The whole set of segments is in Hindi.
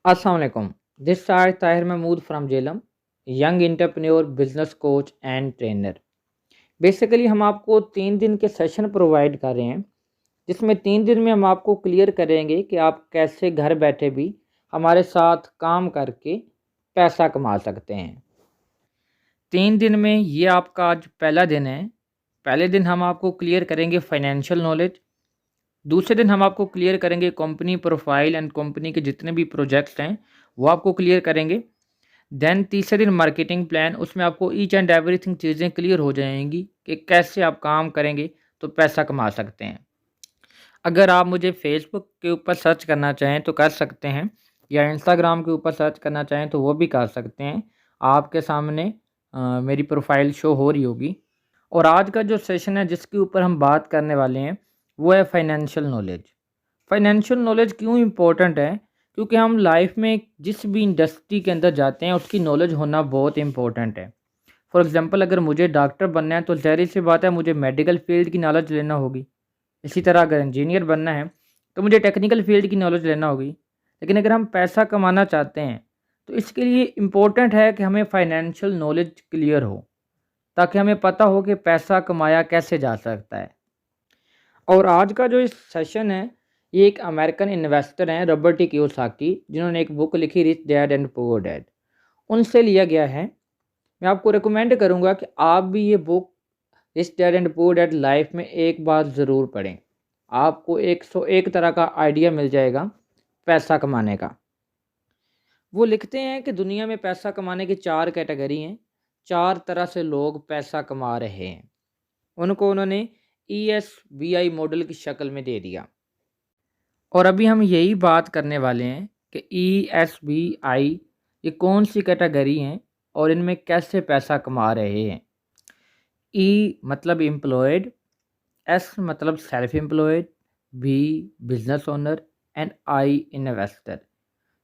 अस्सलाम वालेकुम। This side Tahir Mahmood from Jhelum, young entrepreneur, business coach and trainer. Basically हम आपको 3 दिन के सेशन प्रोवाइड कर रहे हैं, जिसमें 3 दिन में हम आपको क्लियर करेंगे कि आप कैसे घर बैठे भी हमारे साथ काम करके पैसा कमा सकते हैं। 3 दिन में ये आपका आज पहला दिन है। पहले दिन हम आपको क्लियर करेंगे फाइनेंशियल नॉलेज। दूसरे दिन हम आपको क्लियर करेंगे कंपनी प्रोफाइल एंड कंपनी के जितने भी प्रोजेक्ट्स हैं वो आपको क्लियर करेंगे। देन तीसरे दिन मार्केटिंग प्लान, उसमें आपको ईच एंड एवरीथिंग चीज़ें क्लियर हो जाएंगी कि कैसे आप काम करेंगे तो पैसा कमा सकते हैं। अगर आप मुझे फेसबुक के ऊपर सर्च करना चाहें तो कर सकते हैं, या इंस्टाग्राम के ऊपर सर्च करना चाहें तो वो भी कर सकते हैं। आपके सामने मेरी प्रोफाइल शो हो रही होगी। और आज का जो सेशन है जिसके ऊपर हम बात करने वाले हैं वो है फाइनेंशियल नॉलेज। फाइनेंशियल नॉलेज क्यों इम्पोर्टेंट है? क्योंकि हम लाइफ में जिस भी इंडस्ट्री के अंदर जाते हैं उसकी नॉलेज होना बहुत इंपॉर्टेंट है। फॉर एग्जांपल, अगर मुझे डॉक्टर बनना है तो ज़ाहिर सी बात है मुझे मेडिकल फील्ड की नॉलेज लेना होगी। इसी तरह अगर इंजीनियर बनना है तो मुझे टेक्निकल फील्ड की नॉलेज लेना होगी। लेकिन अगर हम पैसा कमाना चाहते हैं तो इसके लिए इम्पोर्टेंट है कि हमें फाइनेंशियल नॉलेज क्लियर हो, ताकि हमें पता हो कि पैसा कमाया कैसे जा सकता है। और आज का जो इस सेशन है ये एक अमेरिकन इन्वेस्टर हैं रॉबर्ट टी कियोसाकी, जिन्होंने एक बुक लिखी rich dad and poor dad, उनसे लिया गया है। मैं आपको रिकमेंड करूंगा कि आप भी ये book rich dad and poor dad life में एक बार ज़रूर पढ़ें। आपको 101 तरह का आइडिया मिल जाएगा पैसा कमाने का। वो लिखते हैं कि दुनिया में पैसा कमाने की 4 कैटेगरी हैं। 4 तरह से लोग पैसा कमा रहे हैं। उनको उन्होंने ESBI मॉडल की शक्ल में दे दिया। और अभी हम यही बात करने वाले हैं कि ESBI ये कौन सी कैटेगरी हैं और इनमें कैसे पैसा कमा रहे हैं। E मतलब एम्प्लॉयड, S मतलब self employed, B business owner and I investor.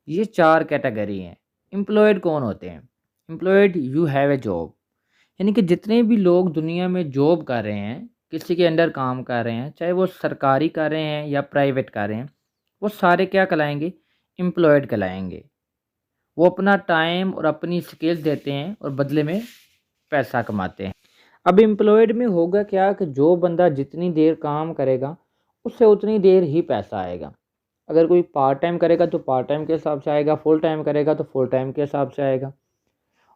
ये 4 कैटेगरी हैं। एम्प्लॉयड कौन होते हैं? Employed you have a job, यानी कि जितने भी लोग दुनिया में जॉब कर रहे हैं, किसी के अंडर काम कर रहे हैं, चाहे वो सरकारी कर रहे हैं या प्राइवेट कर रहे हैं, वो सारे क्या कहलाएंगे? एम्प्लॉयड कहलाएंगे। वो अपना टाइम और अपनी स्किल्स देते हैं और बदले में पैसा कमाते हैं। अब एम्प्लॉयड में होगा क्या कि जो बंदा जितनी देर काम करेगा उससे उतनी देर ही पैसा आएगा। अगर कोई पार्ट टाइम करेगा तो पार्ट टाइम के हिसाब से आएगा, फुल टाइम करेगा तो फुल टाइम के हिसाब से आएगा।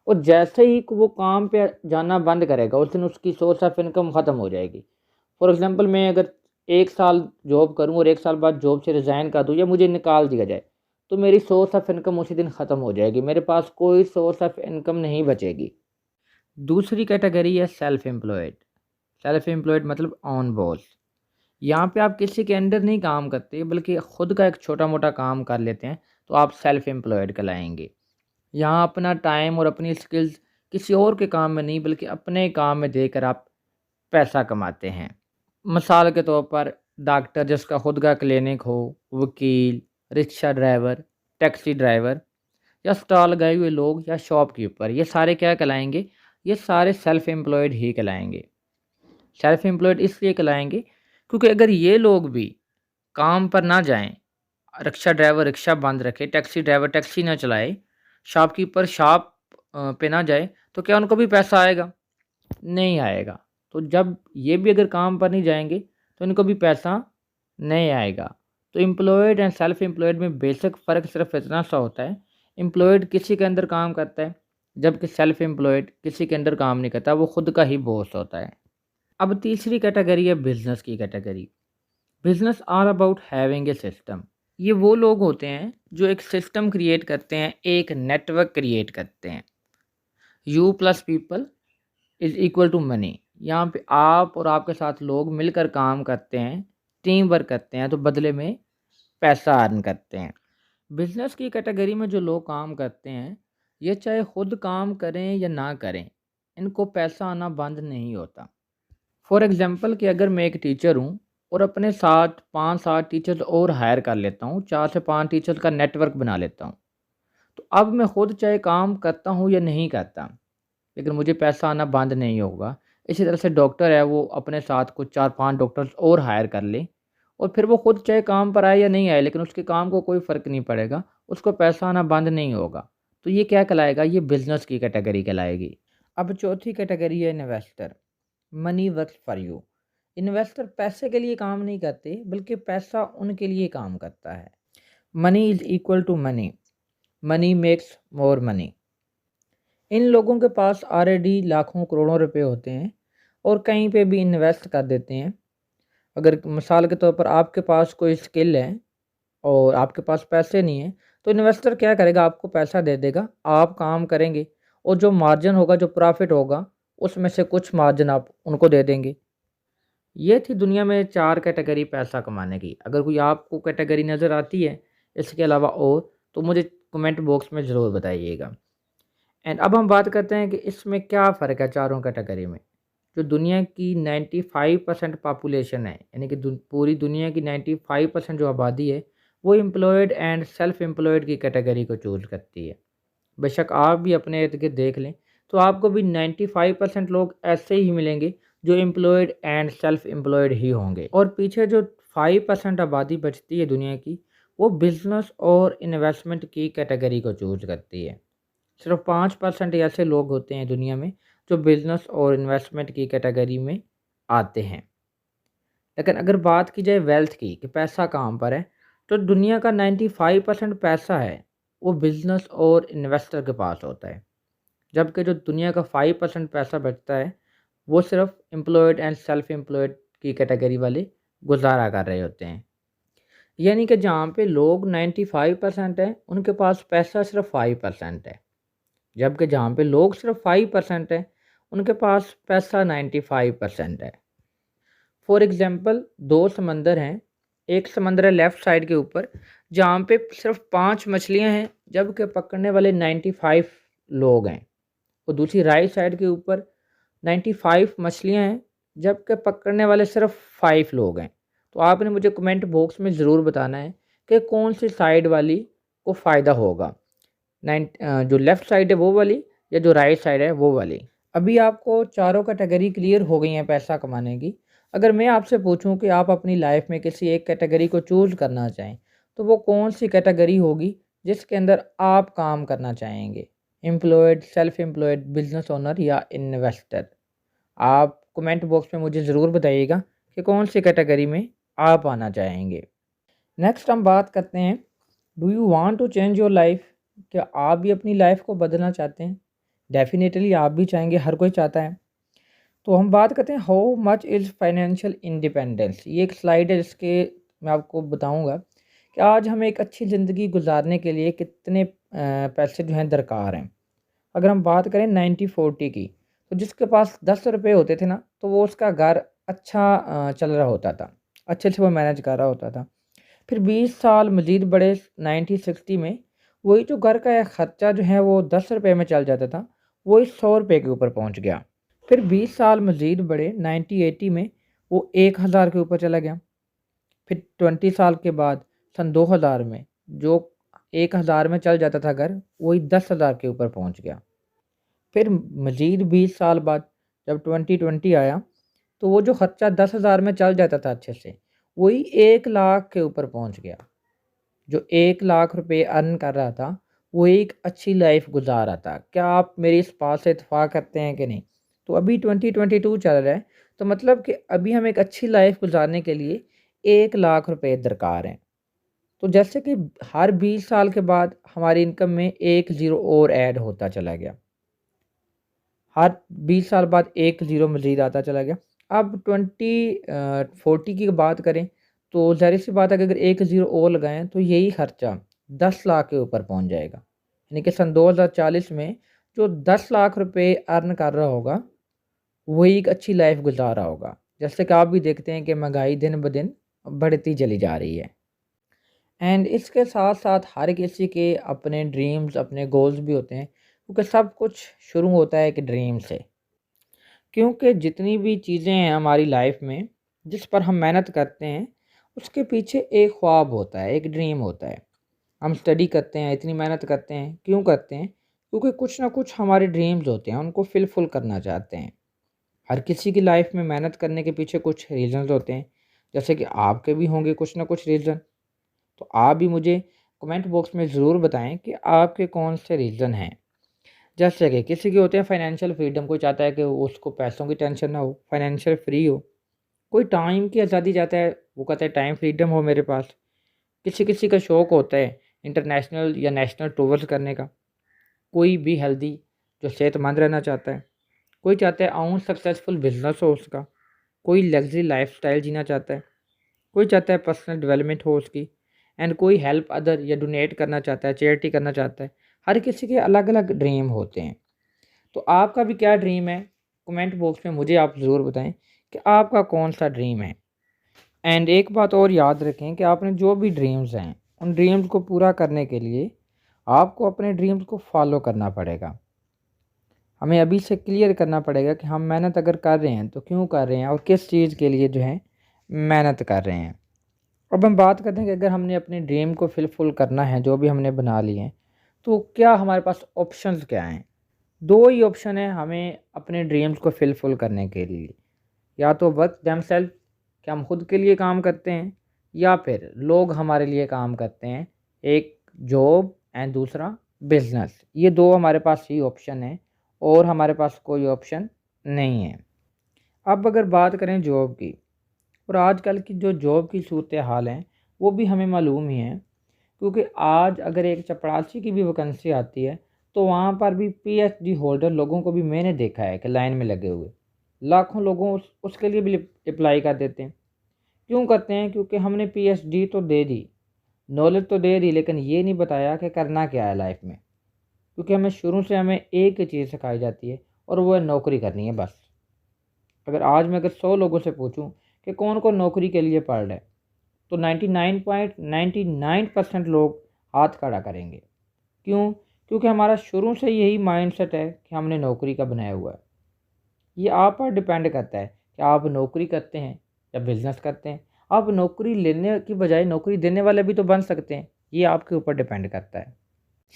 और जैसे ही वो काम पे जाना बंद करेगा उस दिन उसकी सोर्स ऑफ इनकम ख़त्म हो जाएगी। फॉर एग्जांपल, मैं अगर 1 साल जॉब करूं और 1 साल बाद जॉब से रिज़ाइन कर दूं या मुझे निकाल दिया जाए तो मेरी सोर्स ऑफ इनकम उसी दिन ख़त्म हो जाएगी। मेरे पास कोई सोर्स ऑफ इनकम नहीं बचेगी। दूसरी कैटेगरी है सेल्फ एम्प्लॉयड। सेल्फ एम्प्लॉयड मतलब ऑन बॉस। यहाँ पे आप किसी के अंडर नहीं काम करते बल्कि ख़ुद का एक छोटा मोटा काम कर लेते हैं, तो आप सेल्फ एम्प्लॉयड कहलाएंगे। यहाँ अपना टाइम और अपनी स्किल्स किसी और के काम में नहीं बल्कि अपने काम में देकर आप पैसा कमाते हैं। मिसाल के तौर पर डॉक्टर जिसका खुद का क्लिनिक हो, वकील, रिक्शा ड्राइवर, टैक्सी ड्राइवर, या स्टॉल लगाए हुए लोग या शॉपकीपर, ये सारे क्या कहलाएंगे? ये सारे सेल्फ एम्प्लॉयड ही कहलाएंगे। सेल्फ एम्प्लॉयड इसलिए कहलाएंगे क्योंकि अगर ये लोग भी काम पर ना जाएं, रिक्शा ड्राइवर रिक्शा बंद रखे, टैक्सी ड्राइवर टैक्सी ना चलाए, शॉपकीपर शॉप पे ना जाए, तो क्या उनको भी पैसा आएगा? नहीं आएगा। तो जब ये भी अगर काम पर नहीं जाएंगे तो इनको भी पैसा नहीं आएगा। तो एम्प्लॉयड एंड सेल्फ एम्प्लॉयड में बेसिक फ़र्क सिर्फ इतना सा होता है, एम्प्लॉयड किसी के अंदर काम करता है जबकि सेल्फ एम्प्लॉयड किसी के अंदर काम नहीं करता, वो खुद का ही बॉस होता है। अब तीसरी कैटेगरी है बिजनेस की category. Business are about having a system. ये वो लोग होते हैं जो एक सिस्टम क्रिएट करते हैं, एक नेटवर्क क्रिएट करते हैं। You plus people is equal to money. यहाँ पे आप और आपके साथ लोग मिलकर काम करते हैं, टीम वर्क करते हैं, तो बदले में पैसा अर्न करते हैं। बिजनेस की कैटेगरी में जो लोग काम करते हैं, ये चाहे खुद काम करें या ना करें, इनको पैसा आना बंद नहीं होता। फॉर एग्ज़ाम्पल कि अगर मैं एक टीचर हूँ और अपने साथ 5-7 टीचर्स और हायर कर लेता हूँ, 4 से 5 टीचर्स का नेटवर्क बना लेता हूँ, तो अब मैं खुद चाहे काम करता हूँ या नहीं करता, लेकिन मुझे पैसा आना बंद नहीं होगा। इसी तरह से डॉक्टर है, वो अपने साथ कुछ 4-5 डॉक्टर्स और हायर कर ले और फिर वो खुद चाहे काम पर आए या नहीं आए, लेकिन उसके काम को कोई फ़र्क नहीं पड़ेगा, उसको पैसा आना बंद नहीं होगा। तो ये क्या कहलाएगा? ये बिज़नेस की कैटेगरी कहलाएगी। अब चौथी कैटेगरी है investor. Money works for you. Investor पैसे के लिए काम नहीं करते, बल्कि पैसा उनके लिए काम करता है। Money is equal to money, money makes more money. इन लोगों के पास ऑलरेडी लाखों करोड़ों रुपए होते हैं और कहीं पे भी इन्वेस्ट कर देते हैं। अगर मिसाल के तौर पर आपके पास कोई स्किल है और आपके पास पैसे नहीं है, तो इन्वेस्टर क्या करेगा? आपको पैसा दे देगा, आप काम करेंगे और जो मार्जिन होगा, जो प्रॉफिट होगा, उसमें से कुछ मार्जिन आप उनको दे देंगे। ये थी दुनिया में 4 कैटेगरी पैसा कमाने की। अगर कोई आपको कैटेगरी नज़र आती है इसके अलावा और, तो मुझे कमेंट बॉक्स में ज़रूर बताइएगा। एंड अब हम बात करते हैं कि इसमें क्या फ़र्क है चारों कैटेगरी में। जो दुनिया की 95% पॉपुलेशन है, यानी कि पूरी दुनिया की 95% जो आबादी है, वो एम्प्लॉयड एंड सेल्फ एम्प्लॉयड की कैटेगरी को चूज़ करती है। बेशक आप भी अपने इर्द गिर्द देख लें, तो आपको भी 95% लोग ऐसे ही मिलेंगे जो एम्प्लॉयड एंड सेल्फ एम्प्लॉयड ही होंगे, और पीछे जो 5% आबादी बचती है दुनिया की, वो बिज़नेस और इन्वेस्टमेंट की कैटेगरी को चूज़ करती है। सिर्फ 5% ऐसे लोग होते हैं दुनिया में जो बिज़नेस और इन्वेस्टमेंट की कैटेगरी में आते हैं। लेकिन अगर बात की जाए वेल्थ की, कि पैसा कहाँ पर है, तो दुनिया का 95% पैसा है वो बिज़नेस और इन्वेस्टर के पास होता है। जबकि जो दुनिया का 5% पैसा बचता है, वो सिर्फ एम्प्लॉयड एंड सेल्फ एम्प्लॉयड की कैटेगरी वाले गुजारा कर रहे होते हैं। यानी कि जहाँ पे लोग 95% हैं, उनके पास पैसा सिर्फ 5% है। जबकि जहाँ पे लोग सिर्फ 5% हैं, उनके पास पैसा 95% है। फॉर एग्ज़ाम्पल 2 समंदर हैं, एक समंदर है लेफ़्ट साइड के ऊपर, जहाँ पे सिर्फ 5 मछलियाँ हैं, जबकि पकड़ने वाले 95 लोग हैं। और दूसरी राइट साइड के ऊपर 95 मछलियाँ हैं, जबकि पकड़ने वाले सिर्फ 5 लोग हैं। तो आपने मुझे कमेंट बॉक्स में ज़रूर बताना है कि कौन सी साइड वाली को फ़ायदा होगा, जो लेफ़्ट साइड है वो वाली, या जो राइट साइड है वो वाली। अभी आपको चारों कैटेगरी क्लियर हो गई हैं पैसा कमाने की। अगर मैं आपसे पूछूं कि आप अपनी लाइफ में किसी एक कैटेगरी को चूज़ करना चाहें, तो वो कौन सी कैटेगरी होगी जिसके अंदर आप काम करना चाहेंगे? Employed, self employed, business owner या इन्वेस्टर? आप कमेंट बॉक्स में मुझे ज़रूर बताइएगा कि कौन सी कैटेगरी में आप आना चाहेंगे। नेक्स्ट हम बात करते हैं, do you want to change your life? क्या आप भी अपनी लाइफ को बदलना चाहते हैं? डेफिनेटली आप भी चाहेंगे, हर कोई चाहता है। तो हम बात करते हैं how much is financial independence. ये एक स्लाइड है जिसके मैं आपको बताऊंगा कि आज हमें एक अच्छी ज़िंदगी गुजारने के लिए कितने पैसे जो हैं दरकार हैं। अगर हम बात करें 90-40 की, तो जिसके पास 10 रुपये होते थे ना, तो वो उसका घर अच्छा चल रहा होता था, अच्छे से वो मैनेज कर रहा होता था। फिर 20 साल मज़ीद बढ़े 90-60 में, वही जो घर का ख़र्चा जो है वो 10 रुपये में चल जाता था, वही 100 रुपये के ऊपर पहुंच गया। फिर 20 साल मज़ीद बढ़े 90-80 में, वो 1000 के ऊपर चला गया। फिर 20 साल के बाद सन 2000 में जो 1000 में चल जाता था घर, वही 10,000 के ऊपर पहुंच गया। फिर मज़ीद 20 साल बाद जब 2020 आया, तो वो जो ख़र्चा 10,000 में चल जाता था अच्छे से, वही 1 लाख के ऊपर पहुंच गया। जो 1 लाख रुपए अर्न कर रहा था, वो एक अच्छी लाइफ गुजार रहा था। क्या आप मेरी इस बात से इत्तेफाक करते हैं कि नहीं? तो अभी 2022 चल रहा है, तो मतलब कि अभी हम एक अच्छी लाइफ गुजारने के लिए 1 लाख रुपए दरकार हैं। तो जैसे कि हर 20 साल के बाद हमारी इनकम में एक ज़ीरो और ऐड होता चला गया, हर 20 साल बाद एक ज़ीरो मज़ीद आता चला गया। अब 40 की बात करें, तो ज़ाहिर सी बात है कि अगर एक ज़ीरो और लगाएं, तो यही खर्चा 10 लाख के ऊपर पहुंच जाएगा। यानी कि सन 2040 में जो 10 लाख रुपए अर्न कर रहा होगा, वही एक अच्छी लाइफ गुजार रहा होगा। जैसे कि आप भी देखते हैं कि महंगाई दिन ब दिन बढ़ती चली जा रही है। एंड इसके साथ साथ हर किसी के अपने ड्रीम्स, अपने गोल्स भी होते हैं, क्योंकि सब कुछ शुरू होता है एक ड्रीम से। क्योंकि जितनी भी चीज़ें हैं हमारी लाइफ में जिस पर हम मेहनत करते हैं, उसके पीछे एक ख्वाब होता है, एक ड्रीम होता है। हम स्टडी करते हैं, इतनी मेहनत करते हैं, क्यों करते हैं? क्योंकि कुछ ना कुछ हमारे ड्रीम्स होते हैं, उनको फुलफिल करना चाहते हैं। हर किसी की लाइफ में मेहनत करने के पीछे कुछ रीज़न्स होते हैं। जैसे कि आपके भी होंगे कुछ ना कुछ रीज़न। तो आप भी मुझे कमेंट बॉक्स में ज़रूर बताएं कि आपके कौन से रीज़न हैं। जैसे कि किसी के होते हैं फाइनेंशियल फ्रीडम, कोई चाहता है कि उसको पैसों की टेंशन ना हो, फाइनेंशियल फ्री हो। कोई टाइम की आज़ादी चाहता है, वो कहता है टाइम फ्रीडम हो मेरे पास। किसी किसी का शौक़ होता है इंटरनेशनल या नेशनल टूर्स करने का। कोई भी हेल्दी, जो सेहतमंद रहना चाहता है। कोई चाहता है ओन सक्सेसफुल बिजनेस हो उसका। कोई लग्जरी लाइफस्टाइल जीना चाहता है। कोई चाहता है पर्सनल डेवलपमेंट हो उसकी। एंड कोई हेल्प अदर या डोनेट करना चाहता है, चैरिटी करना चाहता है। हर किसी के अलग अलग ड्रीम होते हैं। तो आपका भी क्या ड्रीम है, कमेंट बॉक्स में मुझे आप ज़रूर बताएं कि आपका कौन सा ड्रीम है। एंड एक बात और याद रखें कि आपने जो भी ड्रीम्स हैं, उन ड्रीम्स को पूरा करने के लिए आपको अपने ड्रीम्स को फॉलो करना पड़ेगा। हमें अभी से क्लियर करना पड़ेगा कि हम मेहनत अगर कर रहे हैं तो क्यों कर रहे हैं और किस चीज़ के लिए जो है मेहनत कर रहे हैं। अब हम बात करते हैं कि अगर हमने अपने ड्रीम को फुल करना है, जो भी हमने बना लिए हैं, तो क्या हमारे पास ऑप्शंस क्या हैं। दो ही ऑप्शन है हमें अपने ड्रीम्स को फुल करने के लिए। या तो वर्क देमसेल्फ, कि हम खुद के लिए काम करते हैं, या फिर लोग हमारे लिए काम करते हैं, एक जॉब एंड दूसरा बिजनेस। ये दो हमारे पास ही ऑप्शन है और हमारे पास कोई ऑप्शन नहीं है। अब अगर बात करें जॉब की, और आजकल की जो जॉब की सूरत हाल है वो भी हमें मालूम ही है। क्योंकि आज अगर एक चपरासी की भी वैकेंसी आती है तो वहाँ पर भी पीएचडी होल्डर लोगों को भी मैंने देखा है कि लाइन में लगे हुए लाखों लोगों उसके लिए भी अप्लाई कर देते हैं। क्यों करते हैं? क्योंकि हमने पीएचडी तो दे दी, नॉलेज तो दे दी, लेकिन ये नहीं बताया कि करना क्या है लाइफ में। क्योंकि हमें शुरू से हमें एक ही चीज़ सिखाई जाती है और वो है नौकरी करनी है बस। अगर आज मैं 100 लोगों से पूछूं कि कौन कौन नौकरी के लिए पढ़ रहे, तो 99.99% लोग हाथ खड़ा करेंगे। क्यों? क्योंकि हमारा शुरू से यही माइंडसेट है कि हमने नौकरी का बनाया हुआ है। ये आप पर डिपेंड करता है कि आप नौकरी करते हैं या बिजनेस करते हैं। आप नौकरी लेने की बजाय नौकरी देने वाले भी तो बन सकते हैं, ये आपके ऊपर डिपेंड करता है।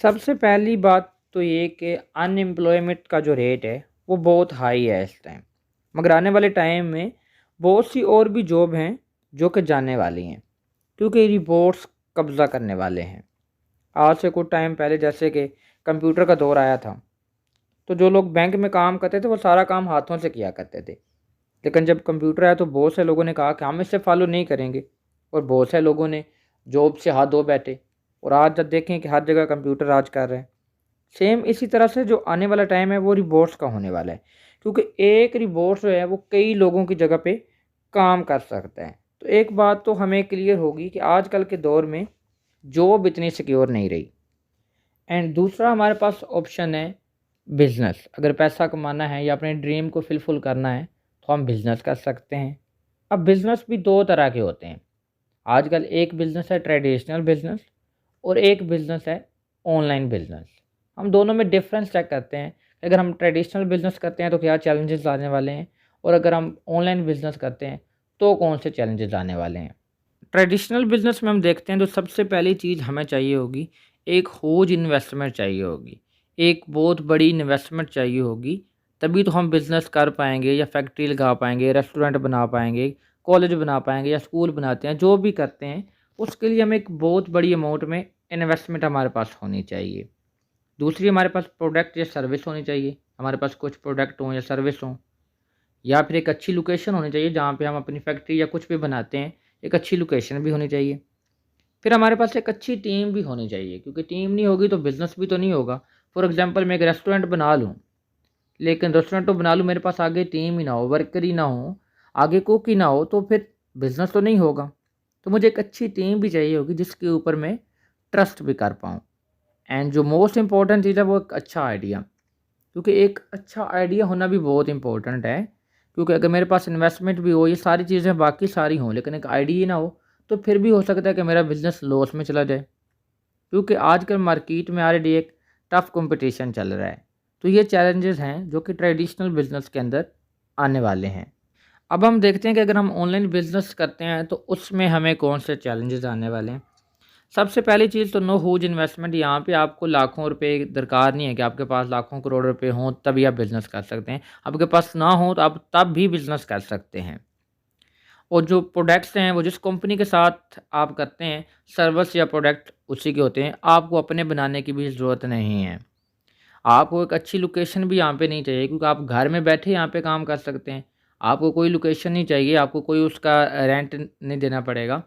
सबसे पहली बात तो ये कि अनएम्प्लॉयमेंट का जो रेट है वो बहुत हाई है इस टाइम। मगर आने वाले टाइम में बहुत सी और भी जॉब हैं जो कि जाने वाली हैं, क्योंकि रिपोर्ट्स कब्ज़ा करने वाले हैं। आज से कुछ टाइम पहले जैसे कि कंप्यूटर का दौर आया था, तो जो लोग बैंक में काम करते थे वो सारा काम हाथों से किया करते थे। लेकिन जब कंप्यूटर आया तो बहुत से लोगों ने कहा कि हम इससे फॉलो नहीं करेंगे, और बहुत से लोगों ने जॉब से हाथ धो बैठे। और आज जब देखें कि हर जगह कंप्यूटर राज कर रहे हैं। सेम इसी तरह से जो आने वाला टाइम है वो रिबोट्स का होने वाला है, क्योंकि एक रिबोट्स जो है वो कई लोगों की जगह पे काम कर सकता है। तो एक बात तो हमें क्लियर होगी कि आजकल के दौर में जॉब इतनी सिक्योर नहीं रही। एंड दूसरा हमारे पास ऑप्शन है बिज़नेस। अगर पैसा कमाना है या अपने ड्रीम को फुलफिल करना है तो हम बिज़नेस कर सकते हैं। अब बिज़नेस भी दो तरह के होते हैं आजकल। एक बिज़नेस है ट्रेडिशनल बिज़नेस और एक बिज़नेस है ऑनलाइन बिज़नेस। हम दोनों में डिफरेंस चेक करते हैं। अगर हम ट्रेडिशनल बिज़नेस करते हैं तो क्या चैलेंजेस आने वाले हैं, और अगर हम ऑनलाइन बिज़नेस करते हैं तो कौन से चैलेंजेस आने वाले हैं। ट्रेडिशनल बिज़नेस में हम देखते हैं तो सबसे पहली चीज़ हमें चाहिए होगी, एक ह्यूज इन्वेस्टमेंट चाहिए होगी, एक बहुत बड़ी इन्वेस्टमेंट चाहिए होगी। तभी तो हम बिज़नेस कर पाएंगे, या फैक्ट्री लगा पाएंगे, रेस्टोरेंट बना पाएंगे, कॉलेज बना पाएंगे, या स्कूल बनाते हैं, जो भी करते हैं उसके लिए हमें एक बहुत बड़ी अमाउंट में इन्वेस्टमेंट हमारे पास होनी चाहिए। दूसरी, हमारे पास प्रोडक्ट या सर्विस होनी चाहिए। हमारे पास कुछ प्रोडक्ट हों या सर्विस हों, या फिर एक अच्छी लोकेशन होनी चाहिए जहाँ पे हम अपनी फैक्ट्री या कुछ भी बनाते हैं। एक अच्छी लोकेशन भी होनी चाहिए। फिर हमारे पास एक अच्छी टीम भी होनी चाहिए, क्योंकि टीम नहीं होगी तो बिज़नेस भी तो नहीं होगा। फॉर एग्जांपल, मैं एक रेस्टोरेंट बना लूँ, लेकिन रेस्टोरेंट तो बना लूँ, मेरे पास आगे टीम ही ना हो, वर्कर ही ना हो, आगे कुक ही ना हो, तो फिर बिज़नेस तो नहीं होगा। तो मुझे एक अच्छी टीम भी चाहिए होगी जिसके ऊपर मैं ट्रस्ट भी कर पाऊँ। एंड जो मोस्ट इम्पॉर्टेंट चीज़ है वो एक अच्छा आइडिया, क्योंकि एक अच्छा आइडिया होना भी बहुत इंपॉर्टेंट है। क्योंकि अगर मेरे पास इन्वेस्टमेंट भी हो, ये सारी चीज़ें बाकी सारी हों, लेकिन एक आइडिया ना हो, तो फिर भी हो सकता है कि मेरा बिज़नेस लॉस में चला जाए। क्योंकि आजकल मार्केट में ऑलरेडी एक टफ़ कंपटीशन चल रहा है। तो ये चैलेंजेस हैं जो कि ट्रेडिशनल बिज़नेस के अंदर आने वाले हैं। अब हम देखते हैं कि अगर हम ऑनलाइन बिज़नेस करते हैं तो उसमें हमें कौन से चैलेंजेस आने वाले हैं। सबसे पहली चीज़ तो नो ह्यूज इन्वेस्टमेंट। यहाँ पे आपको लाखों रुपए दरकार नहीं है कि आपके पास लाखों करोड़ रुपए हों तभी आप बिज़नेस कर सकते हैं। आपके पास ना हो तो आप तब भी बिज़नेस कर सकते हैं। और जो प्रोडक्ट्स हैं वो जिस कंपनी के साथ आप करते हैं, सर्विस या प्रोडक्ट उसी के होते हैं। आपको अपने बनाने की भी ज़रूरत नहीं है। आपको एक अच्छी लोकेशन भी यहाँ पे नहीं चाहिए, क्योंकि आप घर में बैठे यहाँ पे काम कर सकते हैं। आपको कोई लोकेशन नहीं चाहिए, आपको कोई उसका रेंट नहीं देना पड़ेगा।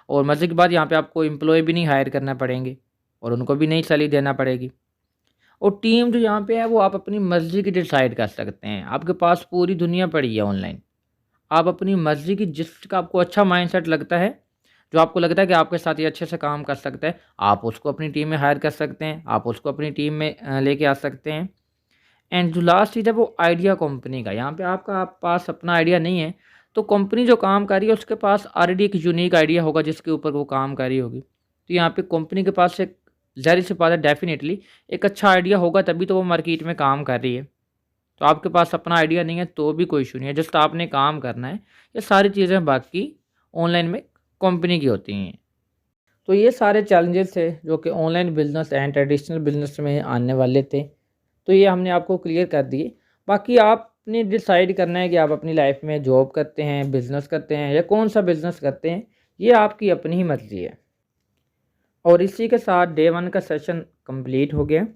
और मज़े की बात, यहाँ पे आपको एम्प्लॉय भी नहीं हायर करना पड़ेंगे और उनको भी नई सैलरी देना पड़ेगी। और टीम जो यहाँ पे है वो आप अपनी मर्ज़ी की डिसाइड कर सकते हैं। आपके पास पूरी दुनिया पड़ी है ऑनलाइन। आप अपनी मर्ज़ी की, जिसका आपको अच्छा माइंडसेट लगता है, जो आपको लगता है कि आपके साथ ये अच्छे से काम कर सकता है, आप उसको अपनी टीम में हायर कर सकते हैं, आप उसको अपनी टीम में लेके आ सकते हैं। एंड जो लास्ट चीज़ है वो आइडिया कंपनी का। यहाँ पे आपका आप पास अपना आइडिया नहीं है, तो कंपनी जो काम कर रही है उसके पास ऑलरेडी एक यूनिक आइडिया होगा जिसके ऊपर वो काम कर रही होगी। तो यहाँ पे कंपनी के पास एक, ज़ाहिर सी बात है, डेफिनेटली एक अच्छा आइडिया होगा, तभी तो वो मार्केट में काम कर रही है। तो आपके पास अपना आइडिया नहीं है तो भी कोई इशू नहीं है, जस्ट आपने काम करना है। ये सारी चीज़ें बाकी ऑनलाइन में कंपनी की होती हैं। तो ये सारे चैलेंजेस थे जो कि online business and traditional business में आने वाले थे, तो ये हमने आपको क्लियर कर दिए। बाकी आपने डिसाइड करना है कि आप अपनी लाइफ में जॉब करते हैं, बिज़नेस करते हैं, या कौन सा बिज़नेस करते हैं, ये आपकी अपनी ही मर्ज़ी है। और इसी के साथ डे 1 का सेशन कंप्लीट हो गया।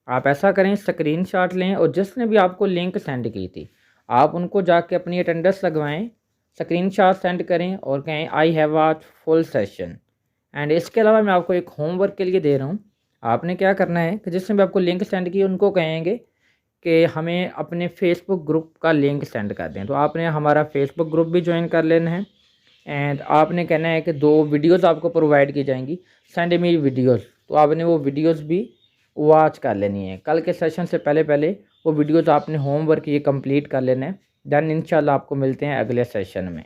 आप ऐसा करें, स्क्रीनशॉट लें और जिसने भी आपको लिंक सेंड की थी, आप उनको जाके अपनी अटेंडेंस लगवाएं, स्क्रीनशॉट सेंड करें और कहें I have watch full session. And इसके अलावा मैं आपको एक होमवर्क के लिए दे रहा हूँ। आपने क्या करना है कि जिसने भी आपको लिंक सेंड की उनको कहेंगे कि हमें अपने फेसबुक ग्रुप का लिंक सेंड कर दें। तो आपने हमारा फेसबुक ग्रुप भी ज्वाइन कर लेना है। एंड आपने कहना है कि 2 वीडियोस आपको प्रोवाइड की जाएंगी, सेंड मी वीडियोस। तो आपने वो वीडियोस भी वॉच कर लेनी है। कल के सेशन से पहले पहले वो वीडियोस आपने होमवर्क ये कंप्लीट कर लेना है। देन इंशाल्लाह आपको मिलते हैं अगले सेशन में।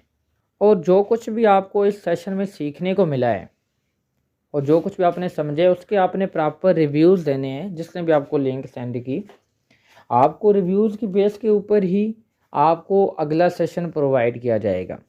और जो कुछ भी आपको इस सेशन में सीखने को मिला है और जो कुछ भी आपने समझे, उसके आपने प्रॉपर रिव्यूज़ देने हैं। जिसने भी आपको लिंक सेंड की, आपको रिव्यूज़ की बेस के ऊपर ही आपको अगला सेशन प्रोवाइड किया जाएगा।